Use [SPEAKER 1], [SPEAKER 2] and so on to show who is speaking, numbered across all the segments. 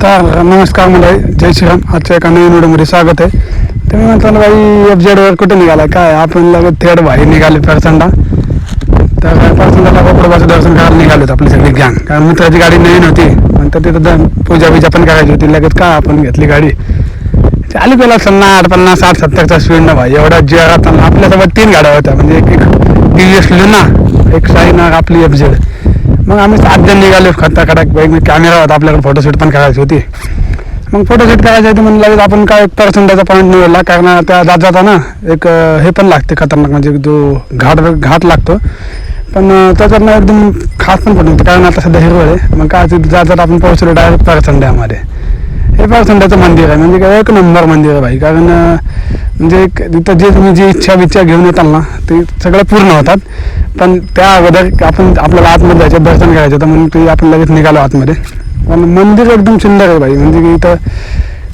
[SPEAKER 1] तर नमस्कार मंडळी, जय श्रीराम. आजच्या एका नवीन व्हिडिओमध्ये स्वागत आहे. तर मी म्हणतो बाई FZ कुठे निघाला काय, आपण लगेच थेट बाहेर निघाले परचंडा. तर परचंडाला गोकुळबाचं दर्शन करायला निघालो आपली सगळी गँग, कारण मित्राची गाडी नवीन होती. नंतर तिथं पूजा बिजा पण करायची होती. लगेच का आपण घेतली गाडी, चालू केला 50, 60, 70चा स्पीडनं भाई. एवढा जोरात आपल्यासोबत 3 गाड्या होत्या, म्हणजे एक TVS लुना, एक शाईन, आपली FZ. मग आम्ही 7 जण निघाले खटाखटाक. बाईक कॅमेरा होता आपल्याकडे, फोटोशूट पण करायची होती. मग फोटोशूट करायची होती म्हणून लगेच आपण काय परचंडाचा पॉईंट निवडला, कारण त्या जाता ना एक हे पण लागते खतरनाक, म्हणजे जो घाट लागतो. पण त्याच्यातनं एकदम खास पण पडतो, कारण आता सध्या हिरवळ आहे. मग काय जात आपण पोहोचलो डायरेक्ट परचंड्यामध्ये. हे परचंड्याचं मंदिर आहे, म्हणजे काय एक नंबर मंदिर आहे भाई. कारण म्हणजे तिथं जे तुम्ही जी इच्छा घेऊन येताल ना, ते सगळं पूर्ण होतात. पण त्या अगोदर आपल्याला आतमध्ये जायचं, दर्शन करायचं होतं, म्हणून ते आपण लगेच निघालो आतमध्ये. पण मंदिर एकदम सुंदर आहे भाई. म्हणजे की इथं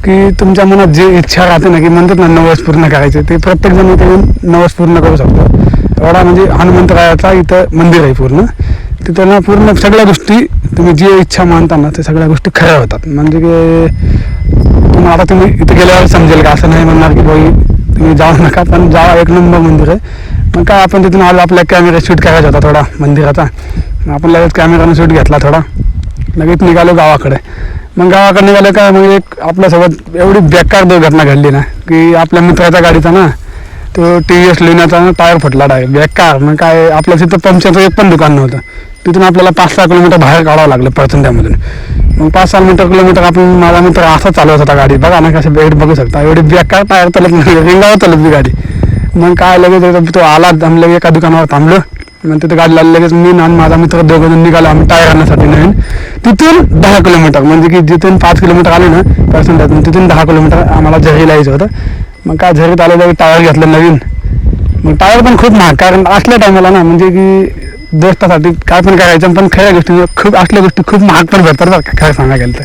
[SPEAKER 1] की तुमच्या मनात जे इच्छा राहते ना, की म्हणतात ना नवस पूर्ण करायचे, ते प्रत्येकजण इथे येऊन नवस पूर्ण करू शकतो. एवढा म्हणजे हनुमंतरायाचा इथं मंदिर आहे पूर्ण. तिथं ना पूर्ण सगळ्या गोष्टी तुम्ही जी इच्छा मानता ना, ते सगळ्या गोष्टी खऱ्या होतात. म्हणजे की आता तुम्ही इथे गेल्यावर समजेल का, असं नाही म्हणणार की भाई तुम्ही जाऊ नका, पण जावा, एक नंबर मंदिर आहे. मग काय आपण तिथून आलो, आपल्या कॅमेरा शूट करायचा होता थोडा मंदिराचा. आपण लगेच कॅमेरानं शूट घेतला थोडा, लगेच निघालो गावाकडे. मग गावाकडे निघालं काय, मग एक आपल्यासोबत एवढी बेकार दुर्घटना घडली ना, की आपल्या मित्राच्या गाडीचा ना तो TVS लुनाचा ना टायर फुटला डायरेक्ट, बेकार. मग काय आपल्या तिथं पंक्चरचं एक पण दुकान नव्हतं. तिथून आपल्याला 5-6 किलोमीटर बाहेर काढावं लागलं परचंड्यामधून. मग 5-6 किलोमीटर आपण, माझा मित्र असा चालवत होता गाडी, बघा ना कसं बेड बघू शकता, एवढी बेकार टायर चालत नाही, रिंगावर चालत ती गाडी. मग काय लगेच तो आला, आम्ही एका दुकानावर थांबलो. मग तिथे गाडी लागली, लगेच मी आणि माझा मित्र दोघं निघालो आम्ही टायर आणण्यासाठी नवीन. तिथून 10 किलोमीटर, म्हणजे की जिथून 5 किलोमीटर आले ना परचंड्यातून, तिथून 10 किलोमीटर आम्हाला झरीला यायचं होतं. मग काय झरीत आलं तरी टायर घेतलं नवीन. मग टायर पण खूप महाग, कारण असल्या टायमाला ना, म्हणजे की दोस्तासाठी काय पण करायचं, पण खऱ्या गोष्टी खूप असल्या गोष्टी खूप महाग पण भेटतात बरं का. काय सांगायला गेलं तर,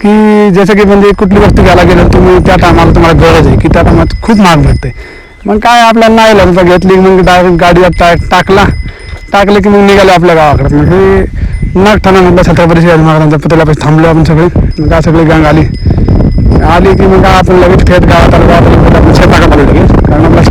[SPEAKER 1] की जसं की म्हणजे कुठली वस्तू घ्यायला गेलं तुम्ही, त्या टायमाला तुम्हाला गरज आहे की त्या टायमात खूप महाग भेटते. मग काय आपल्याला नाही लागलं, घेतली. मग डायरेक्ट गाडीला टाकलं की मग निघालो आपल्या गावाकडे. मग हे नागठाणा म्हटलं छत्रपती शिवाजी महाराजांच्या पुतळ्यापाशी थांबलो आपण सगळे. मग काय सगळी गँग आली की मग आपण लगेच थेट गावात आलो. आपण शेताकडे आलो लगेच, कारण आपला